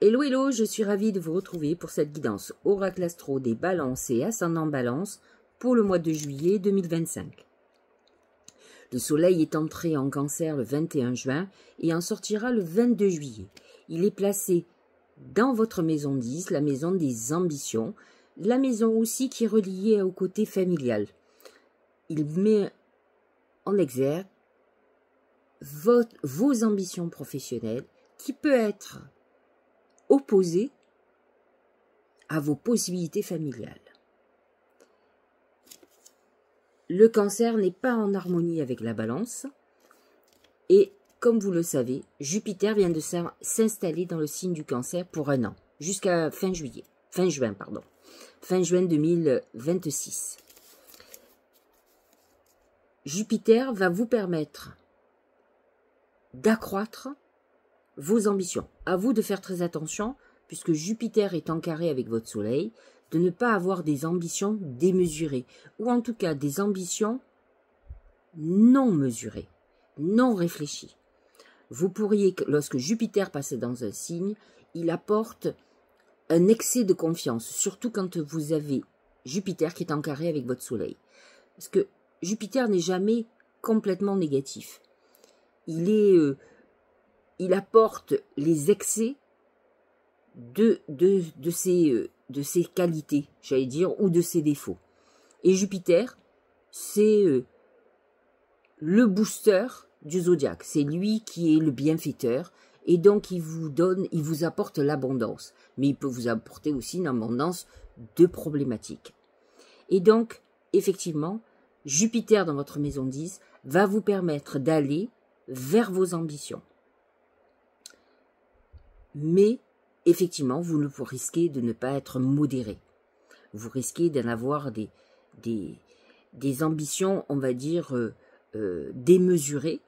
Hello hello, je suis ravie de vous retrouver pour cette guidance Oracle Astro des Balances et Ascendant Balance pour le mois de juillet 2025. Le soleil est entré en Cancer le 21 juin et en sortira le 22 juillet. Il est placé dans votre maison 10, la maison des ambitions, la maison aussi qui est reliée au côté familial. Il met en exergue vos ambitions professionnelles qui peut être opposé à vos possibilités familiales. Le Cancer n'est pas en harmonie avec la Balance et, comme vous le savez, Jupiter vient de s'installer dans le signe du Cancer pour un an, jusqu'à fin juin 2026. Jupiter va vous permettre d'accroître vos ambitions. À vous de faire très attention, puisque Jupiter est en carré avec votre soleil, de ne pas avoir des ambitions démesurées, ou en tout cas des ambitions non mesurées, non réfléchies. Vous pourriez, lorsque Jupiter passe dans un signe, il apporte un excès de confiance, surtout quand vous avez Jupiter qui est en carré avec votre soleil. Parce que Jupiter n'est jamais complètement négatif. Il apporte les excès de ses qualités, j'allais dire, ou de ses défauts. Et Jupiter, c'est le booster du zodiaque. C'est lui qui est le bienfaiteur. Et donc, il vous apporte l'abondance. Mais il peut vous apporter aussi une abondance de problématiques. Et donc, effectivement, Jupiter dans votre maison 10 va vous permettre d'aller vers vos ambitions. Mais, effectivement, vous risquez de ne pas être modéré. Vous risquez d'en avoir des ambitions, on va dire, démesurées.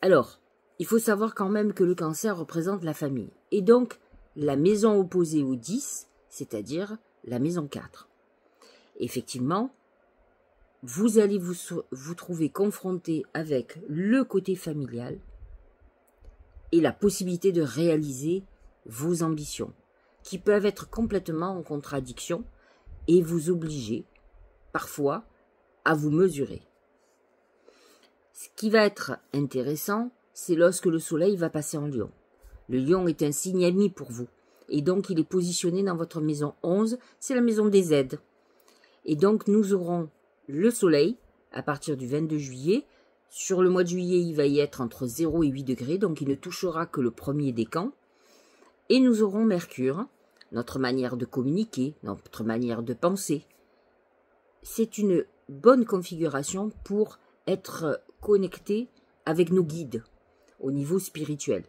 Alors, il faut savoir quand même que le Cancer représente la famille. Et donc, la maison opposée au 10, c'est-à-dire la maison 4. Effectivement, vous allez vous trouver confronté avec le côté familial et la possibilité de réaliser vos ambitions, qui peuvent être complètement en contradiction et vous obliger, parfois, à vous mesurer. Ce qui va être intéressant, c'est lorsque le soleil va passer en Lion. Le Lion est un signe ami pour vous, et donc il est positionné dans votre maison 11, c'est la maison des aides. Et donc nous aurons le soleil à partir du 22 juillet, sur le mois de juillet, il va y être entre 0 et 8 degrés, donc il ne touchera que le premier décan. Et nous aurons Mercure, notre manière de communiquer, notre manière de penser. C'est une bonne configuration pour être connecté avec nos guides au niveau spirituel.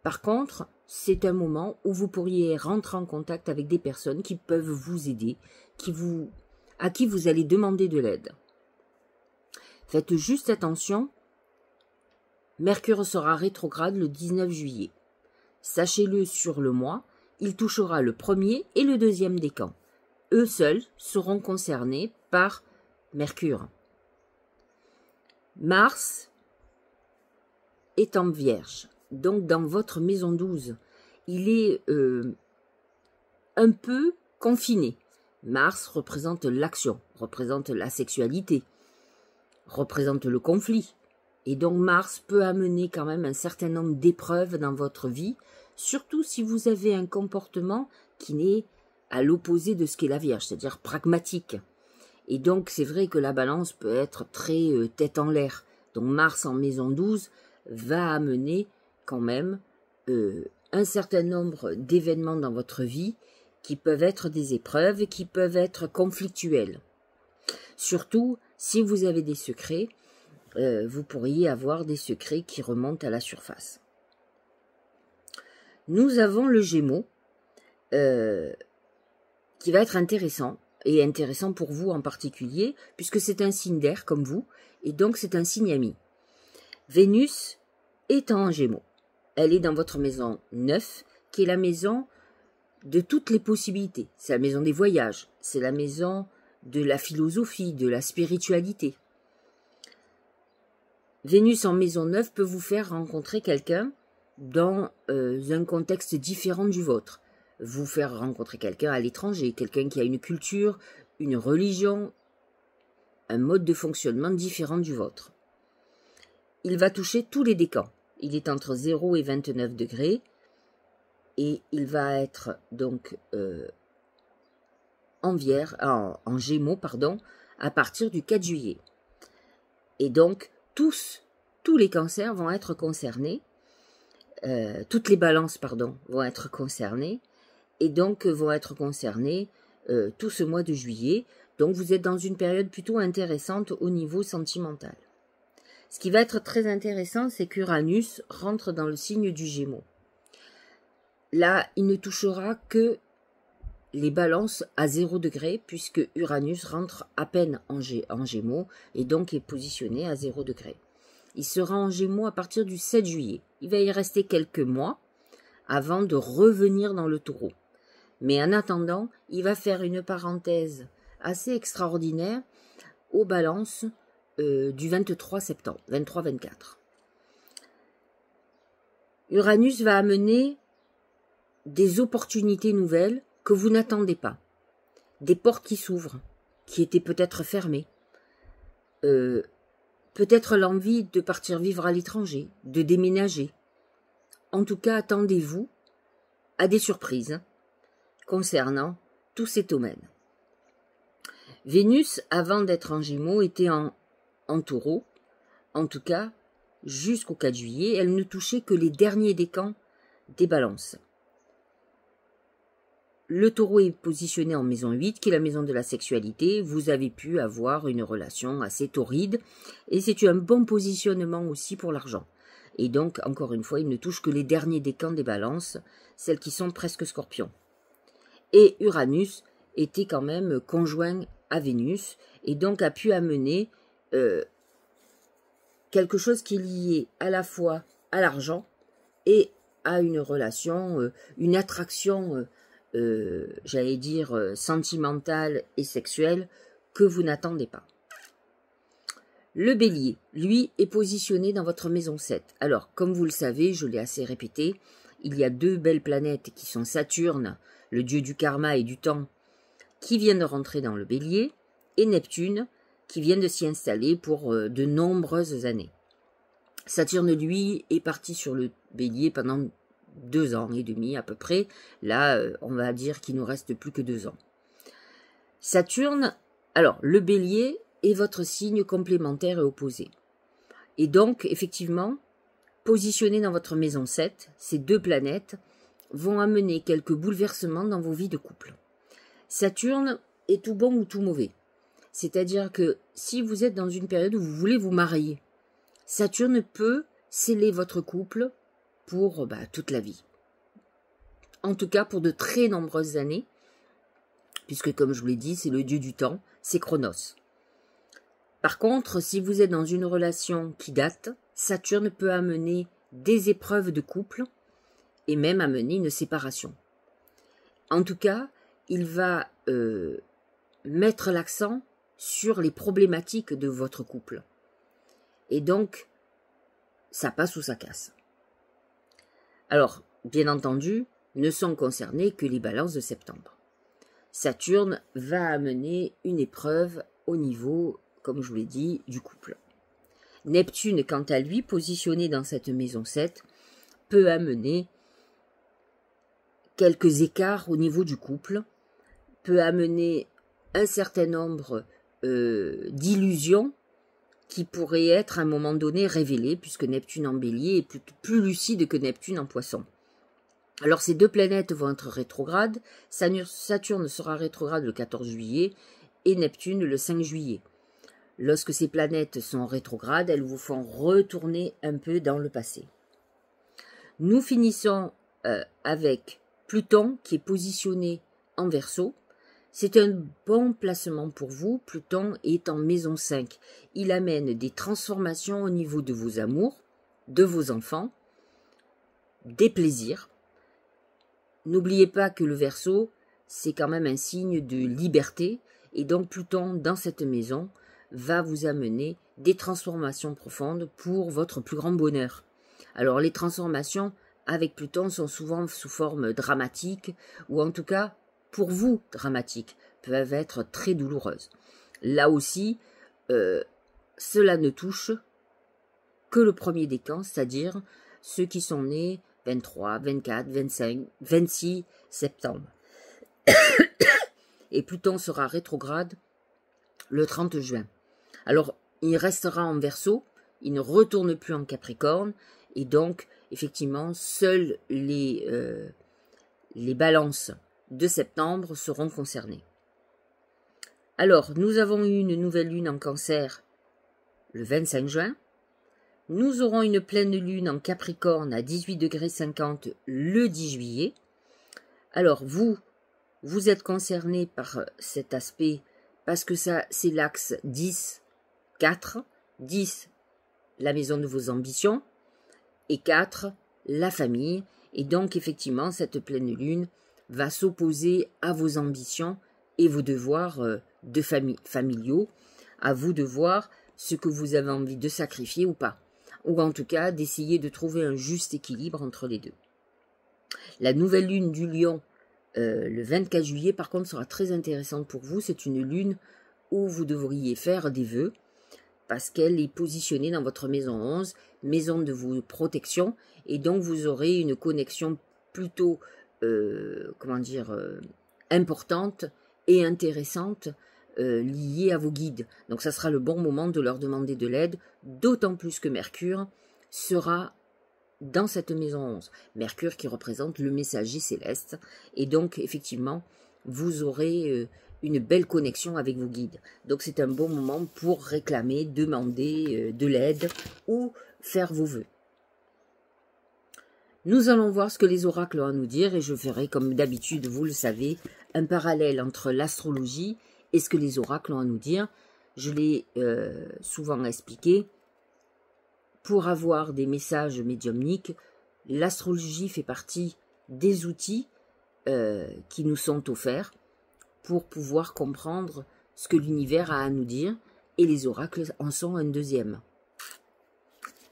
Par contre, c'est un moment où vous pourriez rentrer en contact avec des personnes qui peuvent vous aider, à qui vous allez demander de l'aide. Faites juste attention, Mercure sera rétrograde le 19 juillet. Sachez-le sur le mois, il touchera le premier et le deuxième décan. Eux seuls seront concernés par Mercure. Mars est en Vierge, donc dans votre maison 12. Il est un peu confiné. Mars représente l'action, représente la sexualité, représente le conflit. Et donc Mars peut amener quand même un certain nombre d'épreuves dans votre vie, surtout si vous avez un comportement qui n'est à l'opposé de ce qu'est la Vierge, c'est-à-dire pragmatique. Et donc c'est vrai que la Balance peut être très tête en l'air. Donc Mars en maison 12 va amener quand même un certain nombre d'événements dans votre vie qui peuvent être des épreuves et qui peuvent être conflictuelles. Surtout si vous avez des secrets, vous pourriez avoir des secrets qui remontent à la surface. Nous avons le Gémeaux, qui va être intéressant, et intéressant pour vous en particulier, puisque c'est un signe d'air comme vous, et donc c'est un signe ami. Vénus est en Gémeaux. Elle est dans votre maison 9, qui est la maison de toutes les possibilités. C'est la maison des voyages, c'est la maison de la philosophie, de la spiritualité. Vénus en maison 9 peut vous faire rencontrer quelqu'un dans un contexte différent du vôtre. Vous faire rencontrer quelqu'un à l'étranger, quelqu'un qui a une culture, une religion, un mode de fonctionnement différent du vôtre. Il va toucher tous les décans. Il est entre 0 et 29 degrés et il va être donc en Gémeaux, pardon, à partir du 4 juillet. Et donc, tous les cancers vont être concernés, toutes les balances, pardon, vont être concernées, et donc vont être concernés tout ce mois de juillet. Donc, vous êtes dans une période plutôt intéressante au niveau sentimental. Ce qui va être très intéressant, c'est qu'Uranus rentre dans le signe du Gémeaux. Là, il ne touchera que les balances à 0 degré, puisque Uranus rentre à peine en Gémeaux et donc est positionné à 0 degré. Il sera en Gémeaux à partir du 7 juillet. Il va y rester quelques mois avant de revenir dans le Taureau. Mais en attendant, il va faire une parenthèse assez extraordinaire aux balances du 23 septembre, 23-24. Uranus va amener des opportunités nouvelles que vous n'attendez pas, des portes qui s'ouvrent, qui étaient peut-être fermées, peut-être l'envie de partir vivre à l'étranger, de déménager. En tout cas, attendez-vous à des surprises concernant tous ces domaines. Vénus, avant d'être en Gémeaux, était en Taureau, en tout cas, jusqu'au 4 juillet, elle ne touchait que les derniers décans des balances. Le Taureau est positionné en maison 8, qui est la maison de la sexualité. Vous avez pu avoir une relation assez torride, et c'est un bon positionnement aussi pour l'argent. Et donc, encore une fois, il ne touche que les derniers décans des balances, celles qui sont presque scorpions. Et Uranus était quand même conjoint à Vénus, et donc a pu amener quelque chose qui est lié à la fois à l'argent et à une relation, une attraction, j'allais dire, sentimentale et sexuelle que vous n'attendez pas. Le Bélier, lui, est positionné dans votre maison 7. Alors, comme vous le savez, je l'ai assez répété, il y a deux belles planètes qui sont Saturne, le dieu du karma et du temps, qui vient de rentrer dans le Bélier, et Neptune, qui vient de s'y installer pour de nombreuses années. Saturne, lui, est parti sur le Bélier pendant 2 ans et demi à peu près. Là, on va dire qu'il nous reste plus que 2 ans. Saturne, alors, le Bélier est votre signe complémentaire et opposé. Et donc, effectivement, positionné dans votre maison 7, ces deux planètes vont amener quelques bouleversements dans vos vies de couple. Saturne est tout bon ou tout mauvais. C'est-à-dire que si vous êtes dans une période où vous voulez vous marier, Saturne peut sceller votre couple pour toute la vie. En tout cas, pour de très nombreuses années, puisque comme je vous l'ai dit, c'est le dieu du temps, c'est Chronos. Par contre, si vous êtes dans une relation qui date, Saturne peut amener des épreuves de couple et même amener une séparation. En tout cas, il va mettre l'accent sur les problématiques de votre couple. Et donc, ça passe ou ça casse. Alors, bien entendu, ne sont concernées que les balances de septembre. Saturne va amener une épreuve au niveau, comme je vous l'ai dit, du couple. Neptune, quant à lui, positionné dans cette maison 7, peut amener quelques écarts au niveau du couple, peut amener un certain nombre d'illusions qui pourraient être à un moment donné révélées, puisque Neptune en Bélier est plus lucide que Neptune en Poisson. Alors ces deux planètes vont être rétrogrades, Saturne sera rétrograde le 14 juillet et Neptune le 5 juillet. Lorsque ces planètes sont rétrogrades, elles vous font retourner un peu dans le passé. Nous finissons avec Pluton qui est positionné en Verseau. C'est un bon placement pour vous. Pluton est en maison 5. Il amène des transformations au niveau de vos amours, de vos enfants, des plaisirs. N'oubliez pas que le Verseau, c'est quand même un signe de liberté. Et donc Pluton, dans cette maison, va vous amener des transformations profondes pour votre plus grand bonheur. Alors les transformations avec Pluton sont souvent sous forme dramatique, ou en tout cas, pour vous, dramatiques, peuvent être très douloureuses. Là aussi, cela ne touche que le premier décan, c'est-à-dire ceux qui sont nés 23, 24, 25, 26 septembre. Et Pluton sera rétrograde le 30 juin. Alors, il restera en Verseau, il ne retourne plus en Capricorne, et donc, effectivement, seules les balances de septembre seront concernées. Alors, nous avons eu une nouvelle lune en Cancer le 25 juin. Nous aurons une pleine lune en Capricorne à 18,50 degrés le 10 juillet. Alors, vous êtes concerné par cet aspect parce que ça, c'est l'axe 10, 4. 10, la maison de vos ambitions, et 4, la famille. Et donc, effectivement, cette pleine lune va s'opposer à vos ambitions et vos devoirs familiaux, à vous de voir ce que vous avez envie de sacrifier ou pas, ou en tout cas d'essayer de trouver un juste équilibre entre les deux. La nouvelle lune du Lion, le 24 juillet, par contre, sera très intéressante pour vous. C'est une lune où vous devriez faire des vœux, parce qu'elle est positionnée dans votre maison 11, maison de vos protections, et donc vous aurez une connexion plutôt, importante et intéressante liée à vos guides. Donc ça sera le bon moment de leur demander de l'aide, d'autant plus que Mercure sera dans cette maison 11. Mercure qui représente le messager céleste, et donc effectivement, vous aurez une belle connexion avec vos guides. Donc c'est un bon moment pour réclamer, demander de l'aide ou faire vos vœux. Nous allons voir ce que les oracles ont à nous dire, et je ferai, comme d'habitude, vous le savez, un parallèle entre l'astrologie et ce que les oracles ont à nous dire. Je l'ai souvent expliqué. Pour avoir des messages médiumniques, l'astrologie fait partie des outils qui nous sont offerts pour pouvoir comprendre ce que l'univers a à nous dire, et les oracles en sont un deuxième.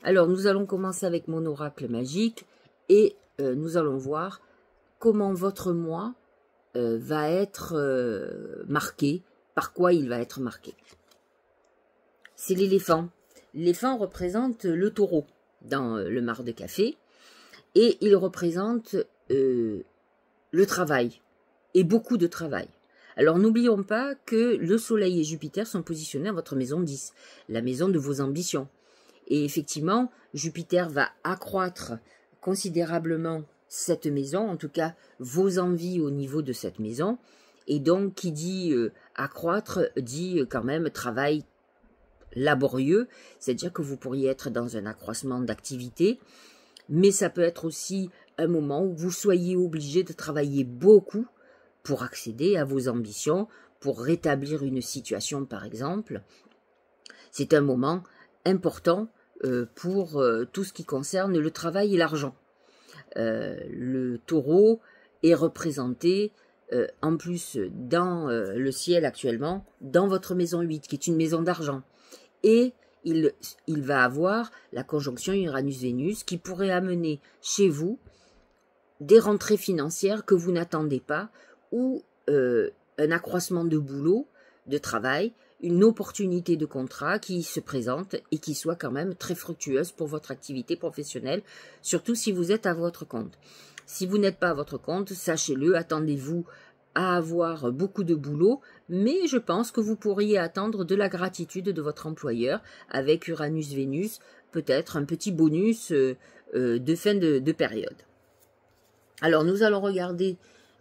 Alors, nous allons commencer avec mon oracle magique, et nous allons voir comment votre mois va être marqué, par quoi il va être marqué. C'est l'éléphant. L'éléphant représente le taureau dans le mar de café, et il représente le travail, et beaucoup de travail. Alors n'oublions pas que le Soleil et Jupiter sont positionnés à votre maison 10, la maison de vos ambitions. Et effectivement, Jupiter va accroître considérablement cette maison, en tout cas vos envies au niveau de cette maison. Et donc, qui dit accroître, dit quand même travail laborieux, c'est-à-dire que vous pourriez être dans un accroissement d'activité, mais ça peut être aussi un moment où vous soyez obligé de travailler beaucoup pour accéder à vos ambitions, pour rétablir une situation par exemple. C'est un moment important pour tout ce qui concerne le travail et l'argent. Le taureau est représenté en plus dans le ciel actuellement, dans votre maison 8, qui est une maison d'argent. Et il va avoir la conjonction Uranus-Vénus qui pourrait amener chez vous des rentrées financières que vous n'attendez pas, ou un accroissement de boulot, de travail, une opportunité de contrat qui se présente et qui soit quand même très fructueuse pour votre activité professionnelle, surtout si vous êtes à votre compte. Si vous n'êtes pas à votre compte, sachez-le, attendez-vous à avoir beaucoup de boulot, mais je pense que vous pourriez attendre de la gratitude de votre employeur avec Uranus-Vénus, peut-être un petit bonus de fin de période. Alors nous allons regarder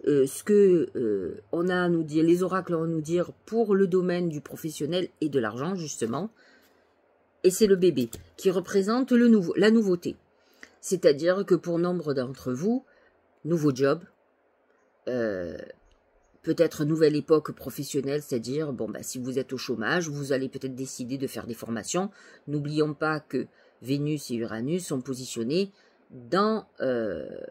ce que on a à nous dire, les oracles ont à nous dire pour le domaine du professionnel et de l'argent justement. Et c'est le bébé qui représente la nouveauté. C'est-à-dire que pour nombre d'entre vous, nouveau job, peut-être nouvelle époque professionnelle, c'est-à-dire, si vous êtes au chômage, vous allez peut-être décider de faire des formations. N'oublions pas que Vénus et Uranus sont positionnés dans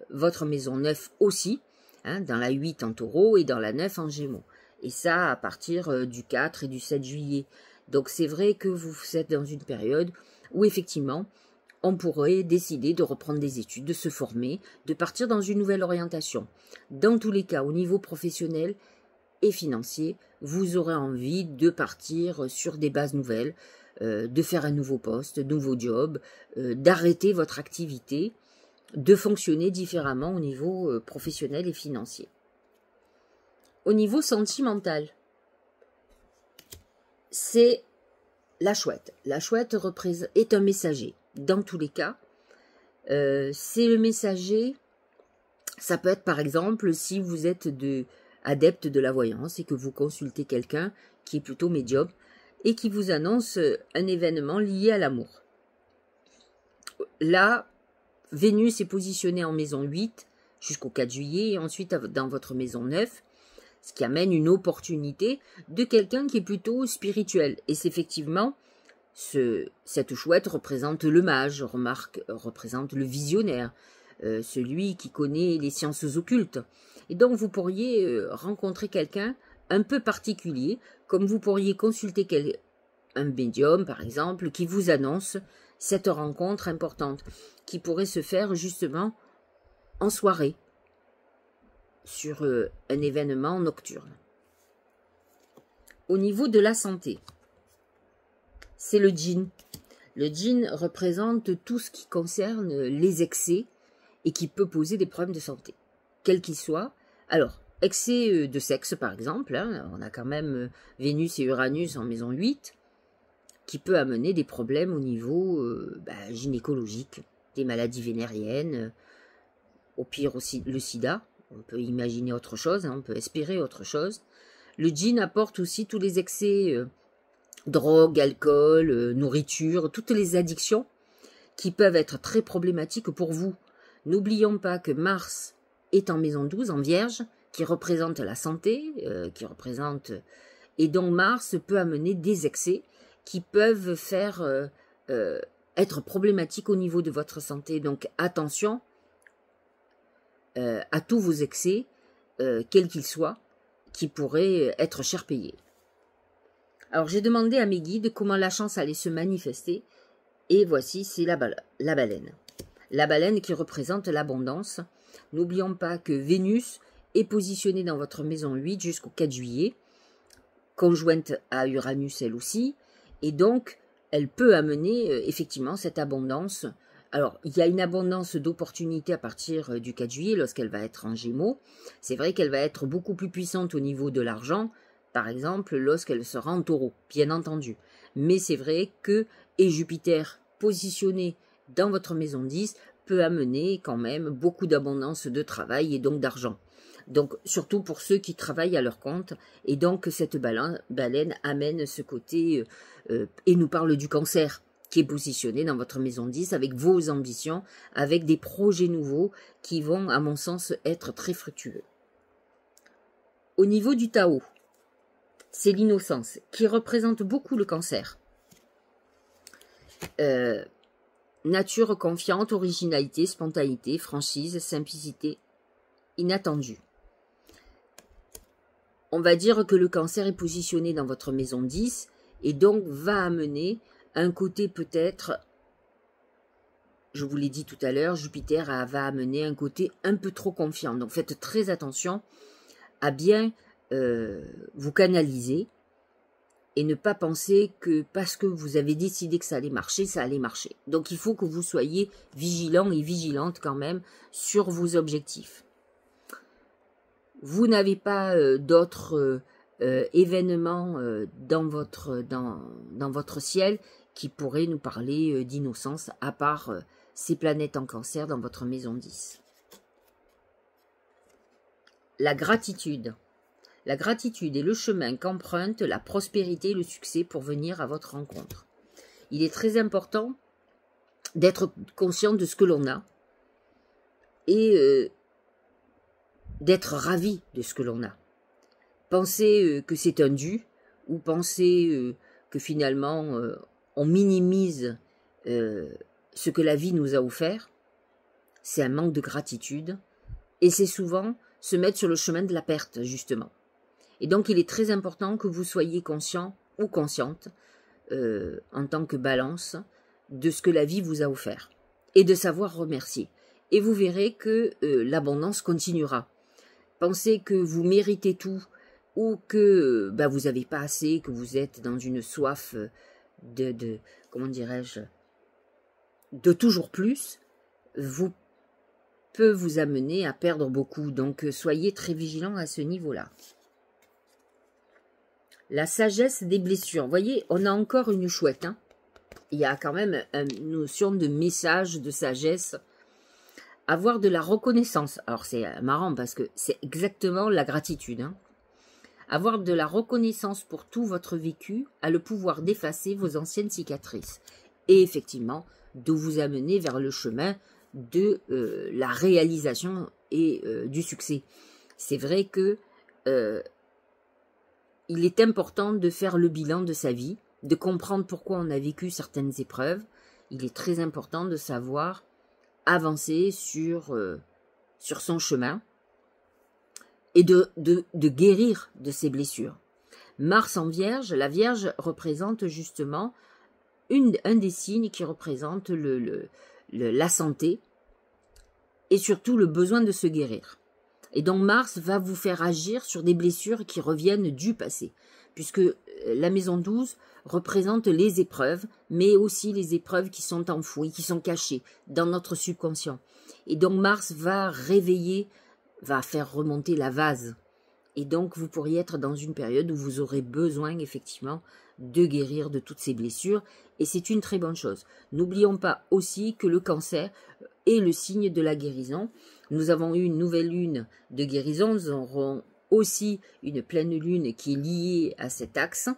votre maison 9 aussi, dans la 8 en taureau et dans la 9 en gémeaux. Et ça à partir du 4 et du 7 juillet. Donc c'est vrai que vous êtes dans une période où effectivement, on pourrait décider de reprendre des études, de se former, de partir dans une nouvelle orientation. Dans tous les cas, au niveau professionnel et financier, vous aurez envie de partir sur des bases nouvelles, de faire un nouveau poste, nouveau job, d'arrêter votre activité, de fonctionner différemment au niveau professionnel et financier. Au niveau sentimental, c'est la chouette. La chouette est un messager. Dans tous les cas, c'est le messager, ça peut être par exemple si vous êtes adepte de la voyance et que vous consultez quelqu'un qui est plutôt médium et qui vous annonce un événement lié à l'amour. Là, Vénus est positionnée en maison 8 jusqu'au 4 juillet et ensuite dans votre maison 9, ce qui amène une opportunité de quelqu'un qui est plutôt spirituel. Et c'est effectivement, cette chouette représente le mage, représente le visionnaire, celui qui connaît les sciences occultes. Et donc vous pourriez rencontrer quelqu'un un peu particulier, comme vous pourriez consulter un médium par exemple, qui vous annonce cette rencontre importante, qui pourrait se faire justement en soirée, sur un événement nocturne. Au niveau de la santé, c'est le djinn. Le djinn représente tout ce qui concerne les excès et qui peut poser des problèmes de santé, quels qu'ils soient. Alors, excès de sexe par exemple, hein, on a quand même Vénus et Uranus en maison 8, qui peut amener des problèmes au niveau gynécologique, des maladies vénériennes, au pire aussi le sida. On peut imaginer autre chose, hein, on peut espérer autre chose. Le djinn apporte aussi tous les excès, drogue, alcool, nourriture, toutes les addictions qui peuvent être très problématiques pour vous. N'oublions pas que Mars est en maison 12, en Vierge, qui représente la santé, et donc Mars peut amener des excès qui peuvent faire être problématiques au niveau de votre santé. Donc attention à tous vos excès, quels qu'ils soient, qui pourraient être cher payés. Alors j'ai demandé à mes guides comment la chance allait se manifester, et voici, c'est la baleine. La baleine qui représente l'abondance. N'oublions pas que Vénus est positionnée dans votre maison 8 jusqu'au 4 juillet, conjointe à Uranus elle aussi, et donc elle peut amener effectivement cette abondance. Alors, il y a une abondance d'opportunités à partir du 4 juillet lorsqu'elle va être en Gémeaux. C'est vrai qu'elle va être beaucoup plus puissante au niveau de l'argent, par exemple lorsqu'elle sera en Taureau, bien entendu. Mais c'est vrai que Jupiter positionné dans votre maison 10 peut amener quand même beaucoup d'abondance de travail et donc d'argent. Donc, surtout pour ceux qui travaillent à leur compte. Et donc, cette baleine amène ce côté et nous parle du Cancer, qui est positionné dans votre maison 10 avec vos ambitions, avec des projets nouveaux qui vont, à mon sens, être très fructueux. Au niveau du Tao, c'est l'innocence qui représente beaucoup le Cancer. Nature confiante, originalité, spontanéité, franchise, simplicité, inattendue. On va dire que le Cancer est positionné dans votre maison 10 et donc va amener un côté peut-être, je vous l'ai dit tout à l'heure, Jupiter va amener un côté un peu trop confiant. Donc faites très attention à bien vous canaliser et ne pas penser que parce que vous avez décidé que ça allait marcher, ça allait marcher. Donc il faut que vous soyez vigilant et vigilante quand même sur vos objectifs. Vous n'avez pas d'autres événements dans votre ciel qui pourraient nous parler d'innocence, à part ces planètes en Cancer dans votre maison 10. La gratitude. La gratitude est le chemin qu'emprunte la prospérité et le succès pour venir à votre rencontre. Il est très important d'être conscient de ce que l'on a et d'être ravi de ce que l'on a. Pensez que c'est un dû ou pensez que finalement on minimise ce que la vie nous a offert, c'est un manque de gratitude et c'est souvent se mettre sur le chemin de la perte justement. Et donc il est très important que vous soyez conscient ou consciente en tant que balance de ce que la vie vous a offert et de savoir remercier. Et vous verrez que l'abondance continuera. Pensez que vous méritez tout ou que vous n'avez pas assez, que vous êtes dans une soif comment dirais-je, de toujours plus, peut vous amener à perdre beaucoup. Donc, soyez très vigilants à ce niveau-là. La sagesse des blessures. Vous voyez, on a encore une chouette. Hein. Il y a quand même une notion de message, de sagesse. Avoir de la reconnaissance. Alors, c'est marrant parce que c'est exactement la gratitude. Hein. Avoir de la reconnaissance pour tout votre vécu a le pouvoir d'effacer vos anciennes cicatrices. Et effectivement, de vous amener vers le chemin de la réalisation et du succès. C'est vrai que il est important de faire le bilan de sa vie, de comprendre pourquoi on a vécu certaines épreuves. Il est très important de savoir avancer sur son chemin et de guérir de ses blessures. Mars en Vierge, la Vierge représente justement un des signes qui représente la santé et surtout le besoin de se guérir. Et donc Mars va vous faire agir sur des blessures qui reviennent du passé, puisque la maison 12 représente les épreuves, mais aussi les épreuves qui sont enfouies, qui sont cachées dans notre subconscient. Et donc Mars va réveiller, va faire remonter la vase. Et donc vous pourriez être dans une période où vous aurez besoin effectivement de guérir de toutes ces blessures, et c'est une très bonne chose. N'oublions pas aussi que le cancer est le signe de la guérison. Nous avons eu une nouvelle lune de guérison, nous aurons aussi une pleine lune qui est liée à cet axe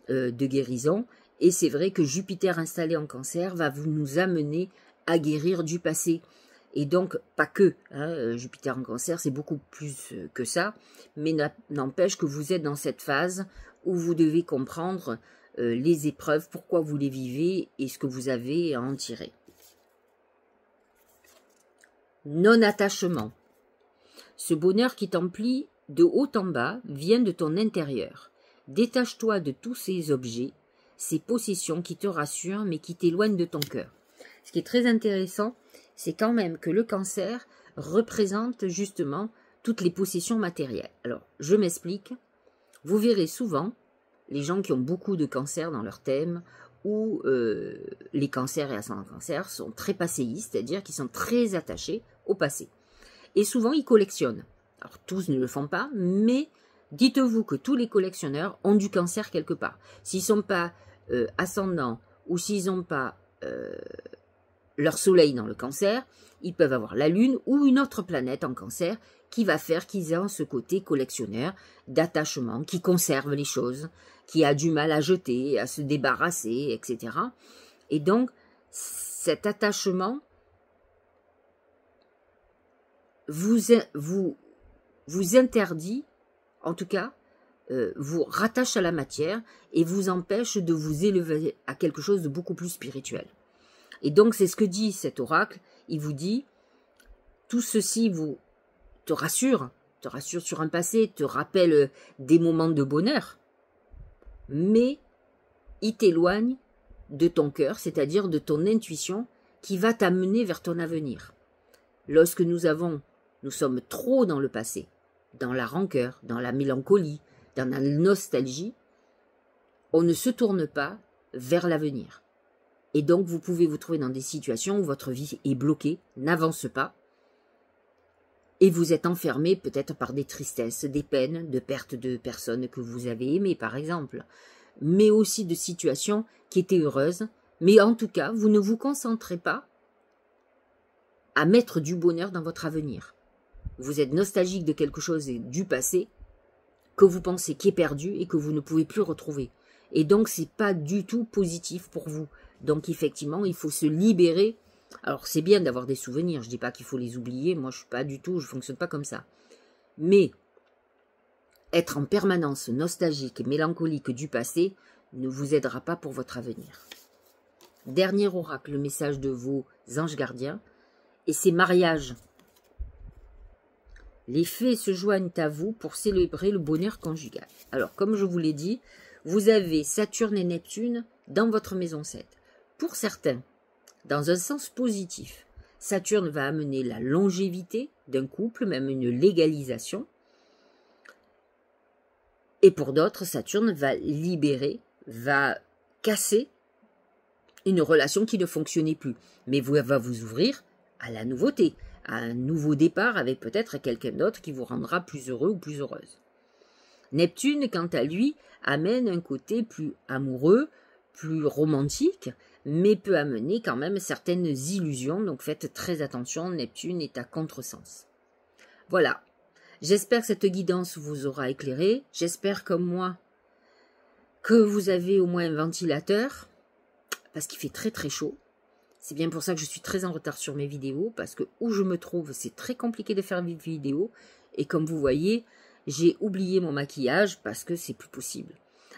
de guérison, et c'est vrai que Jupiter installé en cancer va nous amener à guérir du passé. Et donc, pas que, hein, Jupiter en cancer, c'est beaucoup plus que ça, mais n'empêche que vous êtes dans cette phase où vous devez comprendre les épreuves, pourquoi vous les vivez et ce que vous avez à en tirer. Non-attachement. Ce bonheur qui t'emplit de haut en bas vient de ton intérieur. Détache-toi de tous ces objets, ces possessions qui te rassurent mais qui t'éloignent de ton cœur. Ce qui est très intéressant, c'est quand même que le cancer représente justement toutes les possessions matérielles. Alors, je m'explique. Vous verrez souvent les gens qui ont beaucoup de cancer dans leur thème, ou les cancers et ascendants cancer sont très passéistes, c'est-à-dire qu'ils sont très attachés au passé. Et souvent, ils collectionnent. Alors, tous ne le font pas, mais dites-vous que tous les collectionneurs ont du cancer quelque part. S'ils ne sont pas ascendants, ou s'ils n'ont pas leur soleil dans le cancer, ils peuvent avoir la lune ou une autre planète en cancer qui va faire qu'ils aient ce côté collectionneur d'attachement, qui conserve les choses, qui a du mal à jeter, à se débarrasser, etc. Et donc, cet attachement vous interdit, en tout cas, vous rattache à la matière et vous empêche de vous élever à quelque chose de beaucoup plus spirituel. Et donc, c'est ce que dit cet oracle. Il vous dit, tout ceci te rassure sur un passé, te rappelle des moments de bonheur, mais il t'éloigne de ton cœur, c'est-à-dire de ton intuition qui va t'amener vers ton avenir. Lorsque nous sommes trop dans le passé, dans la rancœur, dans la mélancolie, dans la nostalgie, on ne se tourne pas vers l'avenir. Et donc, vous pouvez vous trouver dans des situations où votre vie est bloquée, n'avance pas, et vous êtes enfermé peut-être par des tristesses, des peines, de perte de personnes que vous avez aimées, par exemple, mais aussi de situations qui étaient heureuses, mais en tout cas, vous ne vous concentrez pas à mettre du bonheur dans votre avenir. Vous êtes nostalgique de quelque chose du passé que vous pensez qui est perdu et que vous ne pouvez plus retrouver. Et donc, c'est pas du tout positif pour vous. Donc, effectivement, il faut se libérer. Alors, c'est bien d'avoir des souvenirs. Je dis pas qu'il faut les oublier. Moi, je fonctionne pas comme ça. Mais être en permanence nostalgique et mélancolique du passé ne vous aidera pas pour votre avenir. Dernier oracle, le message de vos anges gardiens, et c'est mariage. Les fées se joignent à vous pour célébrer le bonheur conjugal. Alors, comme je vous l'ai dit, vous avez Saturne et Neptune dans votre maison 7. pour certains, dans un sens positif, Saturne va amener la longévité d'un couple, même une légalisation. Et pour d'autres, Saturne va libérer, va casser une relation qui ne fonctionnait plus, mais va vous ouvrir à la nouveauté, à un nouveau départ avec peut-être quelqu'un d'autre qui vous rendra plus heureux ou plus heureuse. Neptune, quant à lui, amène un côté plus amoureux, plus romantique, mais peut amener quand même certaines illusions, donc faites très attention, Neptune est à contresens. Voilà, j'espère que cette guidance vous aura éclairé, j'espère comme moi que vous avez au moins un ventilateur, parce qu'il fait très très chaud. C'est bien pour ça que je suis très en retard sur mes vidéos, parce que où je me trouve, c'est très compliqué de faire des vidéos, et comme vous voyez, j'ai oublié mon maquillage parce que c'est plus possible.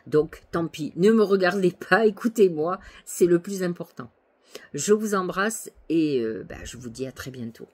Donc, tant pis, ne me regardez pas, écoutez-moi, c'est le plus important. Je vous embrasse et je vous dis à très bientôt.